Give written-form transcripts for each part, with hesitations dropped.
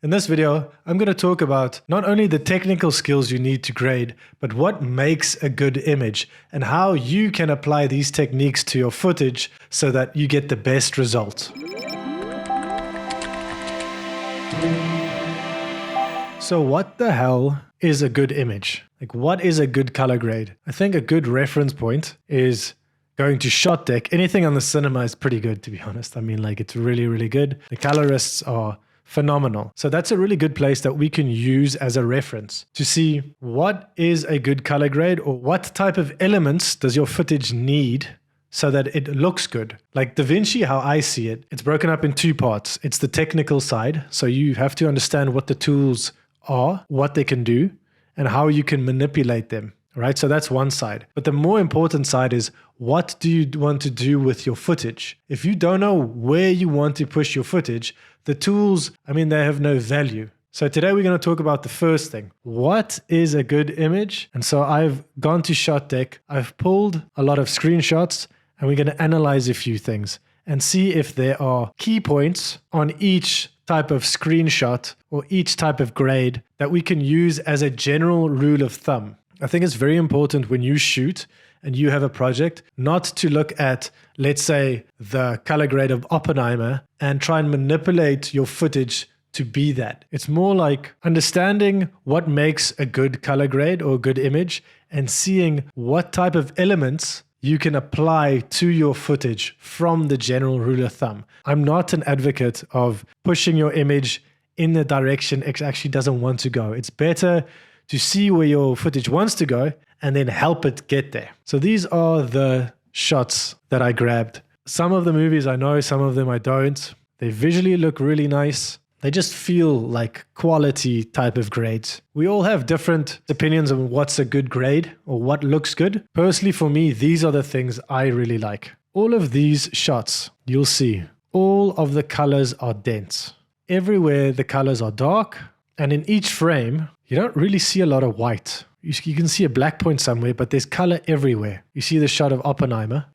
In this video, I'm going to talk about not only the technical skills you need to grade, but what makes a good image and how you can apply these techniques to your footage so that you get the best result. So what the hell is a good image? Like, what is a good color grade? I think a good reference point is going to Shot Deck. Anything on the cinema is pretty good, to be honest. I mean, like, it's really, really good. The colorists are phenomenal. So that's a really good place that we can use as a reference to see what is a good color grade, or what type of elements does your footage need so that it looks good. Like Davinci, how I see it, it's broken up in two parts. It's the technical side. So you have to understand what the tools are, what they can do, and how you can manipulate them. Right? So that's one side. But the more important side is, what do you want to do with your footage? If you don't know where you want to push your footage, the tools, I mean, they have no value. So today we're going to talk about the first thing. What is a good image? And so I've gone to Shot Deck. I've pulled a lot of screenshots, and we're going to analyze a few things and see if there are key points on each type of screenshot or each type of grade that we can use as a general rule of thumb. I think it's very important when you shoot and you have a project not to look at, let's say, the color grade of Oppenheimer and try and manipulate your footage to be that. It's more like understanding what makes a good color grade or a good image and seeing what type of elements you can apply to your footage from the general rule of thumb. I'm not an advocate of pushing your image in the direction it actually doesn't want to go. It's better to see where your footage wants to go and then help it get there. So these are the shots that I grabbed. Some of the movies I know, some of them I don't. They visually look really nice. They just feel like quality type of grades. We all have different opinions on what's a good grade or what looks good. Personally, for me, these are the things I really like. All of these shots, you'll see, all of the colors are dense. Everywhere the colors are dark, and in each frame, you don't really see a lot of white. You can see a black point somewhere, but there's color everywhere. You see the shot of Oppenheimer,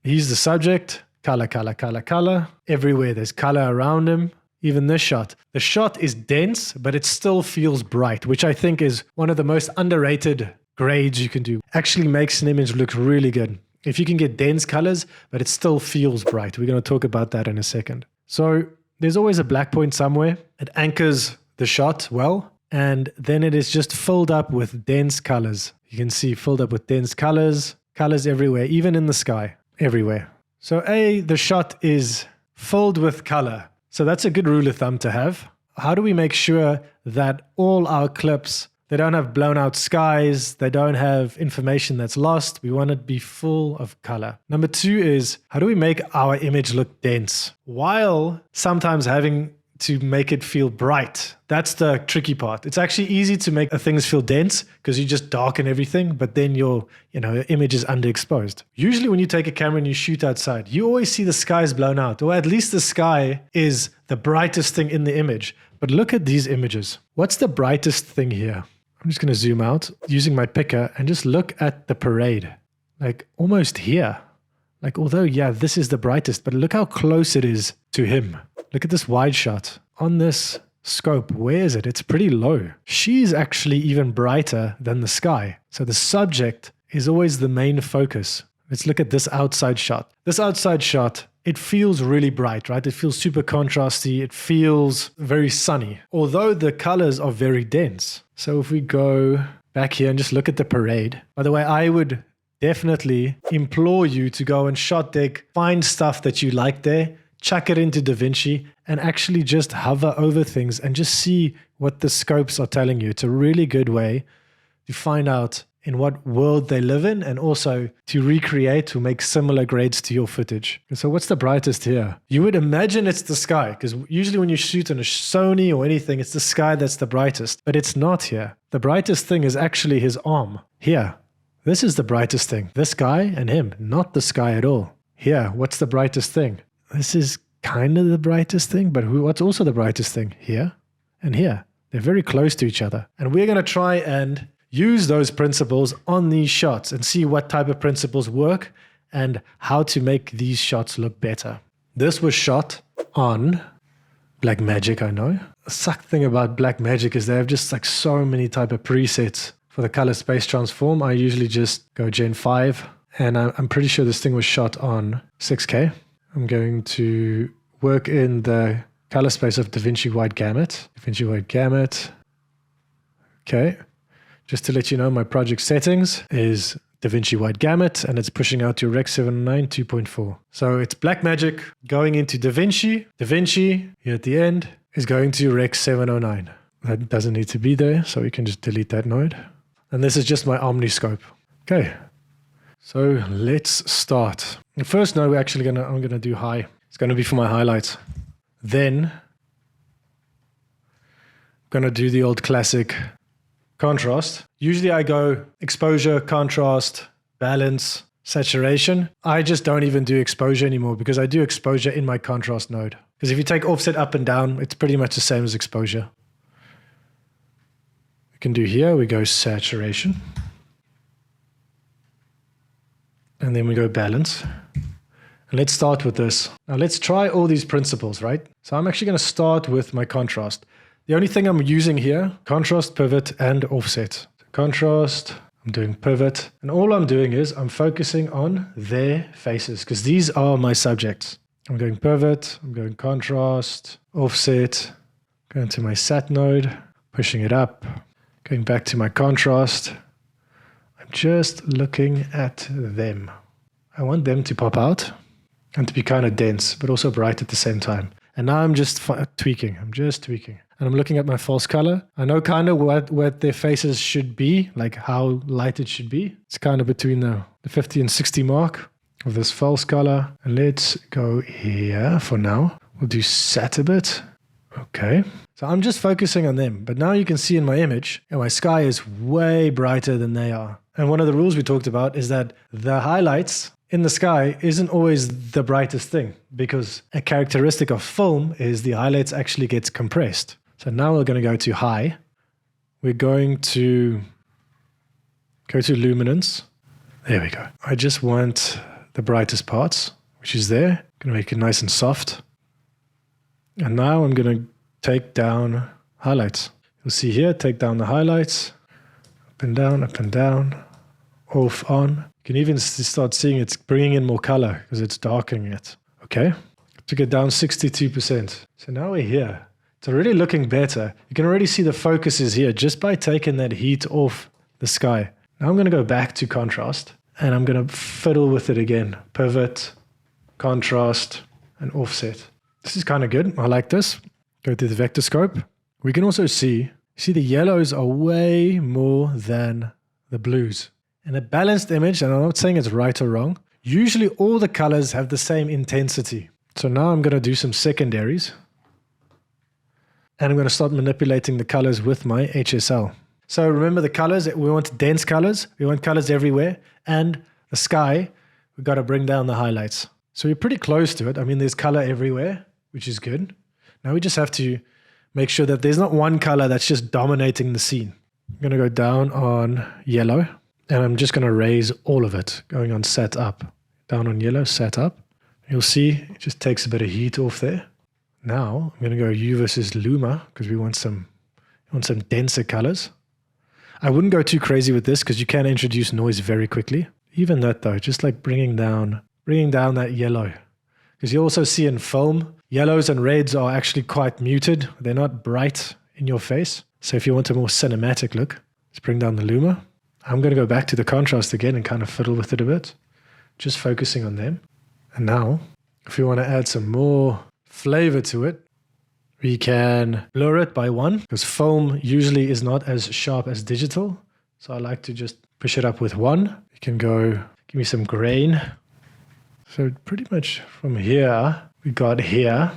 he's the subject, color, color, color, color. Everywhere there's color around him. Even this shot. The shot is dense, but it still feels bright, which I think is one of the most underrated grades you can do. Actually makes an image look really good. If you can get dense colors, but it still feels bright. We're going to talk about that in a second. So there's always a black point somewhere. It anchors the shot well. And then it is just filled up with dense colors. You can see filled up with dense colors, colors everywhere, even in the sky, everywhere. So the shot is filled with color. So that's a good rule of thumb to have. How do we make sure that all our clips, they don't have blown out skies, they don't have information that's lost? We want it to be full of color. Number two is, how do we make our image look dense while sometimes having to make it feel bright? That's the tricky part. It's actually easy to make things feel dense because you just darken everything, but then your image is underexposed. Usually when you take a camera and you shoot outside, you always see the skies blown out, or at least the sky is the brightest thing in the image. But look at these images. What's the brightest thing here? I'm just going to zoom out using my picker and just look at the parade. Like almost here. Like, although, yeah, this is the brightest, but look how close it is to him. Look at this wide shot. On this scope, where is it? It's pretty low. She's actually even brighter than the sky. So the subject is always the main focus. Let's look at this outside shot. This outside shot, it feels really bright, right? It feels super contrasty. It feels very sunny, although the colors are very dense. So if we go back here and just look at the parade, by the way, I would definitely implore you to go and Shot Deck, find stuff that you like there, chuck it into Davinci, and actually just hover over things and just see what the scopes are telling you. It's a really good way to find out in what world they live in, and also to recreate or make similar grades to your footage. And so what's the brightest here? You would imagine it's the sky, because usually when you shoot on a Sony or anything, it's the sky that's the brightest, but it's not here. The brightest thing is actually his arm here. This is the brightest thing. This guy and him, not the sky at all. Here, what's the brightest thing? This is kind of the brightest thing, but what's also the brightest thing? Here and here. They're very close to each other. And we're going to try and use those principles on these shots and see what type of principles work and how to make these shots look better. This was shot on Blackmagic, I know. suck thing about Blackmagic is they have just like so many type of presets for the color space transform. I usually just go Gen 5, and I'm pretty sure this thing was shot on 6K. I'm going to work in the color space of Davinci Wide Gamut. Davinci Wide Gamut. Okay. Just to let you know, my project settings is Davinci Wide Gamut, and it's pushing out to Rec 709 2.4. So it's Blackmagic going into Davinci. Davinci, here at the end, is going to Rec 709. That doesn't need to be there, so we can just delete that node. And this is just my Omniscope. Okay, so let's start. The first node I'm gonna do high. It's gonna be for my highlights. Then I'm gonna do the old classic contrast. Usually I go exposure, contrast, balance, saturation. I just don't even do exposure anymore because I do exposure in my contrast node. Because if you take offset up and down, it's pretty much the same as exposure. We can do here, we go saturation. And then we go balance. And let's start with this. Now let's try all these principles, right? So I'm actually going to start with my contrast. The only thing I'm using here, contrast, pivot, and offset. Contrast, I'm doing pivot. And all I'm doing is I'm focusing on their faces because these are my subjects. I'm going pivot, I'm going contrast, offset, going to my sat node, pushing it up, going back to my contrast. I'm just looking at them. I want them to pop out and to be kind of dense, but also bright at the same time. And now I'm just tweaking. I'm just tweaking. And I'm looking at my false color. I know kind of what their faces should be, like how light it should be. It's kind of between the 50 and 60 mark of this false color. And let's go here for now. We'll do sat a bit. Okay. So I'm just focusing on them. But now you can see in my image, my sky is way brighter than they are. And one of the rules we talked about is that the highlights in the sky isn't always the brightest thing because a characteristic of film is the highlights actually gets compressed. So now we're going to go to high. We're going to go to luminance. There we go. I just want the brightest parts, which is there. I'm going to make it nice and soft. And now I'm going to take down highlights. You'll see here, take down the highlights. Up and down, off, on. You can even start seeing it's bringing in more color because it's darkening it. Okay, took it down 62%. So now we're here. It's already looking better. You can already see the focus is here just by taking that heat off the sky. Now I'm going to go back to contrast and I'm going to fiddle with it again. Pivot, contrast, and offset. This is kind of good. I like this. Go to the vector scope. We can also see the yellows are way more than the blues. In a balanced image, and I'm not saying it's right or wrong, usually all the colors have the same intensity. So now I'm going to do some secondaries. And I'm going to start manipulating the colors with my HSL. So remember the colors, we want dense colors, we want colors everywhere, and the sky, we've got to bring down the highlights. So we're pretty close to it. I mean, there's color everywhere, which is good. Now we just have to make sure that there's not one color that's just dominating the scene. I'm going to go down on yellow, and I'm just going to raise all of it, going on sat up. Down on yellow, sat up. You'll see it just takes a bit of heat off there. Now I'm going to go U versus Luma because we want some denser colors. I wouldn't go too crazy with this because you can introduce noise very quickly. Even that though, just like bringing down that yellow. Because you also see in film, yellows and reds are actually quite muted. They're not bright in your face. So if you want a more cinematic look, let's bring down the Luma. I'm going to go back to the contrast again and kind of fiddle with it a bit. Just focusing on them. And now, if you want to add some more flavor to it, we can blur it by 1 because film usually is not as sharp as digital. So I like to just push it up with 1. You can go, give me some grain. So pretty much from here, we got here,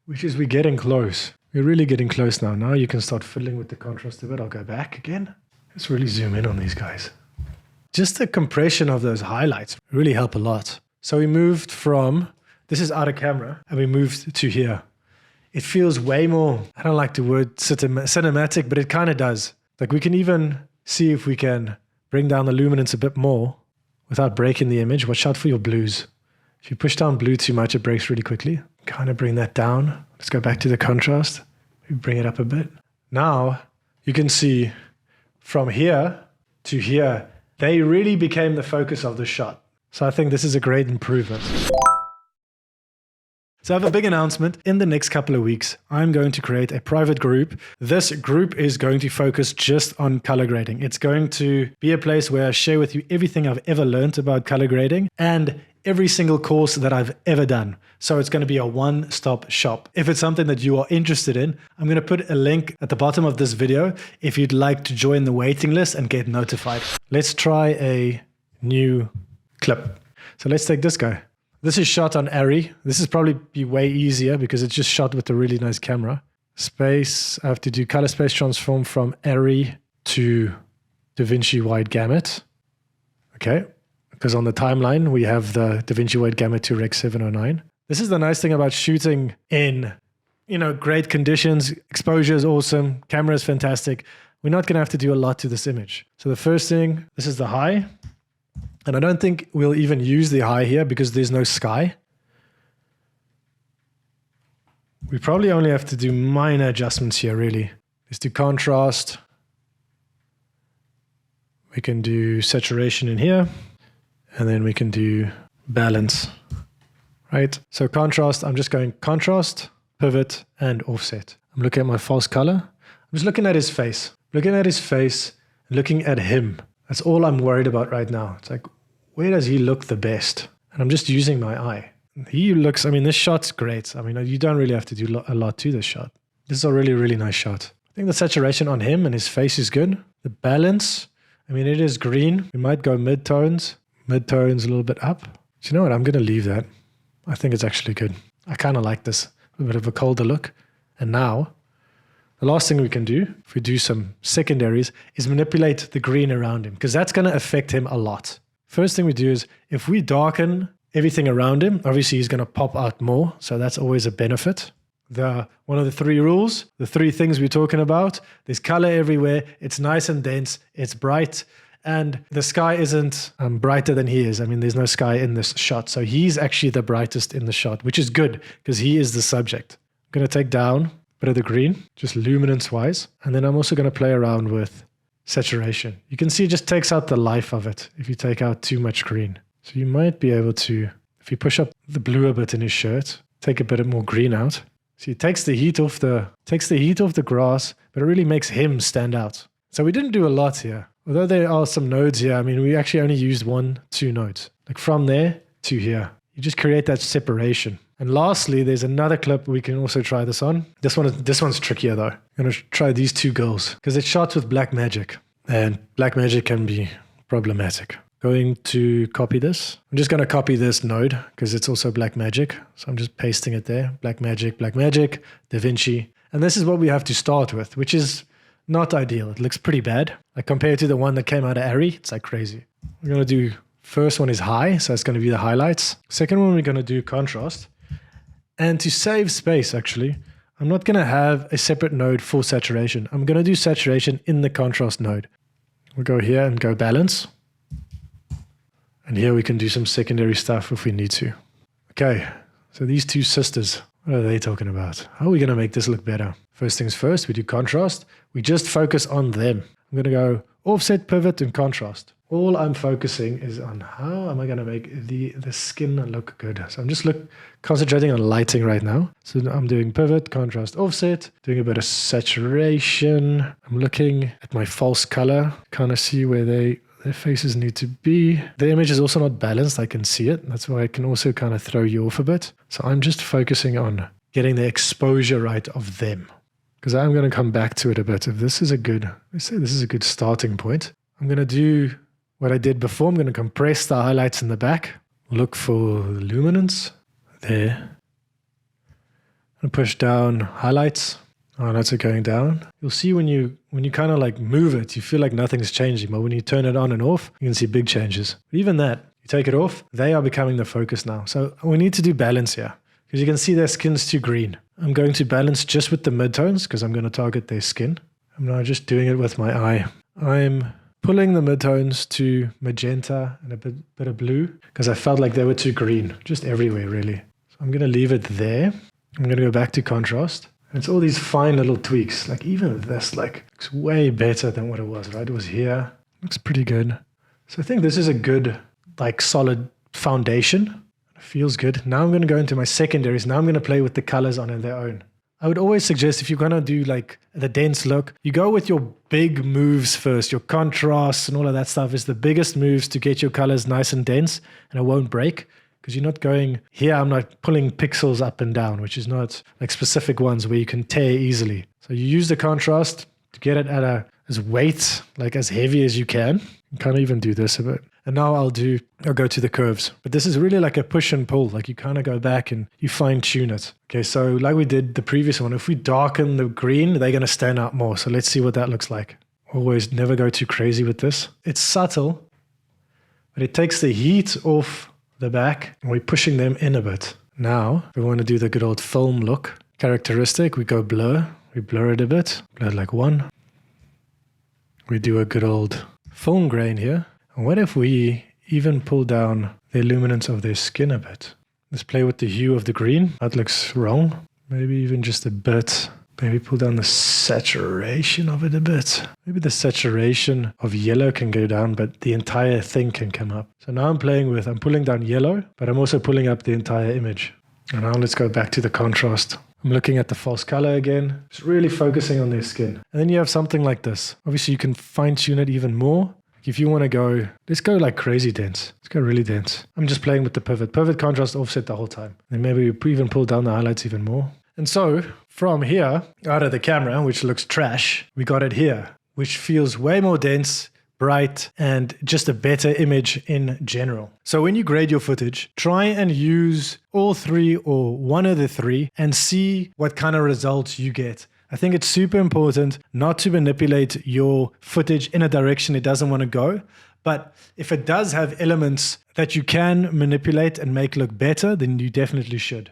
which is we're getting close. We're really getting close now. Now you can start fiddling with the contrast a bit. I'll go back again. Let's really zoom in on these guys. Just the compression of those highlights really help a lot. So we moved from, this is out of camera, and we moved to here. It feels way more, I don't like the word cinematic, but it kind of does. Like we can even see if we can bring down the luminance a bit more without breaking the image. Watch out for your blues. If you push down blue too much, it breaks really quickly. Kind of bring that down. Let's go back to the contrast. We bring it up a bit. Now you can see from here to here, they really became the focus of the shot. So I think this is a great improvement. So I have a big announcement. In the next couple of weeks, I'm going to create a private group. This group is going to focus just on color grading. It's going to be a place where I share with you everything I've ever learned about color grading and every single course that I've ever done. So it's going to be a one-stop shop. If it's something that you are interested in, I'm going to put a link at the bottom of this video if you'd like to join the waiting list and get notified. Let's try a new clip. So let's take this guy. This is shot on Arri. This is probably be way easier because it's just shot with a really nice camera. Space, I have to do color space transform from Arri to Davinci Wide Gamut. Okay, because on the timeline, we have the Davinci Wide Gamut to Rec 709. This is the nice thing about shooting in, great conditions. Exposure is awesome. Camera is fantastic. We're not going to have to do a lot to this image. So the first thing, this is the high. And I don't think we'll even use the high here because there's no sky. We probably only have to do minor adjustments here, really. Let's do contrast. We can do saturation in here. And then we can do balance, right? So contrast, I'm just going contrast, pivot, and offset. I'm looking at my false color. I'm just looking at his face. Looking at his face, looking at him. That's all I'm worried about right now. It's like, where does he look the best? And I'm just using my eye. He looks, this shot's great. You don't really have to do a lot to this shot. This is a really, really nice shot. I think the saturation on him and his face is good. The balance, it is green. We might go mid-tones. Mid-tones a little bit up. So you know what? I'm going to leave that. I think it's actually good. I kind of like this. A bit of a colder look. And now, the last thing we can do, if we do some secondaries, is manipulate the green around him, because that's going to affect him a lot. First thing we do is, if we darken everything around him, obviously he's going to pop out more, so that's always a benefit. One of the three rules, the three things we're talking about, there's color everywhere, it's nice and dense, it's bright, and the sky isn't brighter than he is. There's no sky in this shot, so he's actually the brightest in the shot, which is good, because he is the subject. I'm going to take down bit of the green, just luminance wise. And then I'm also going to play around with saturation. You can see it just takes out the life of it if you take out too much green. So you might be able to, if you push up the blue a bit in his shirt, take a bit more green out. So it takes the heat off the grass, but it really makes him stand out. So we didn't do a lot here. Although there are some nodes here, we actually only used 1-2 nodes. Like from there to here. You just create that separation. And lastly, there's another clip we can also try this on. This one's trickier though. I'm going to try these two girls because it's shot with black magic, and black magic can be problematic. Going to copy this. I'm just going to copy this node because it's also black magic. So I'm just pasting it there. Black magic, Davinci. And this is what we have to start with, which is not ideal. It looks pretty bad. Like compared to the one that came out of Arri, it's like crazy. We're going to do, first one is high, so it's going to be the highlights. Second one, we're going to do contrast. And to save space, actually, I'm not going to have a separate node for saturation. I'm going to do saturation in the contrast node. We'll go here and go balance. And here we can do some secondary stuff if we need to. Okay, so these two sisters, what are they talking about? How are we going to make this look better? First things first, we do contrast. We just focus on them. I'm going to go offset, pivot, and contrast. All I'm focusing is on how am I going to make the skin look good. So I'm just concentrating on lighting right now. So I'm doing pivot, contrast, offset, doing a bit of saturation. I'm looking at my false color, kind of see where their faces need to be. The image is also not balanced. I can see it. That's why it can also kind of throw you off a bit. So I'm just focusing on getting the exposure right of them. Because I'm going to come back to it a bit. If this is let's say this is a good starting point. I'm going to do what I did before. I'm going to compress the highlights in the back. Look for luminance there. And push down highlights. Oh, that's it going down. You'll see when you kind of like move it, you feel like nothing's changing. But when you turn it on and off, you can see big changes. But even that, you take it off, they are becoming the focus now. So we need to do balance here. Because you can see their skin's too green. I'm going to balance just with the midtones because I'm going to target their skin. I'm now just doing it with my eye. I'm pulling the midtones to magenta and a bit of blue because I felt like they were too green, just everywhere really. So I'm going to leave it there. I'm going to go back to contrast And it's all these fine little tweaks. Like even this, like, looks way better than what it was, right? It was here. Looks pretty good. So I think this is a good, like, solid foundation. It feels good. Now I'm going to go into my secondaries. Now I'm going to play with the colors on their own. I would always suggest if you're going to do like the dense look, you go with your big moves first. Your contrasts and all of that stuff is the biggest moves to get your colors nice and dense and it won't break. Because you're not going here, I'm not pulling pixels up and down, which is not like specific ones where you can tear easily. So you use the contrast to get it at as weight, like as heavy as you can. You can't even do this a bit. And now I'll go to the curves. But this is really like a push and pull. Like you kind of go back and you fine tune it. Okay, so like we did the previous one, if we darken the green, they're going to stand out more. So let's see what that looks like. Always never go too crazy with this. It's subtle, but it takes the heat off the back and we're pushing them in a bit. Now, if we want to do the good old film look, characteristic, we go blur. We blur it a bit, blur it like 1. We do a good old film grain here. And what if we even pull down the luminance of their skin a bit? Let's play with the hue of the green. That looks wrong. Maybe even just a bit. Maybe pull down the saturation of it a bit. Maybe the saturation of yellow can go down, but the entire thing can come up. So now I'm pulling down yellow, but I'm also pulling up the entire image. And now let's go back to the contrast. I'm looking at the false color again, just really focusing on their skin. And then you have something like this. Obviously you can fine tune it even more. If you want to go, let's go like crazy dense. Let's go really dense. I'm just playing with the pivot. Pivot contrast offset the whole time. And maybe we even pull down the highlights even more. And so from here, out of the camera, which looks trash, we got it here, which feels way more dense, bright, and just a better image in general. So when you grade your footage, try and use all three or one of the three and see what kind of results you get. I think it's super important not to manipulate your footage in a direction it doesn't want to go. But if it does have elements that you can manipulate and make look better, then you definitely should.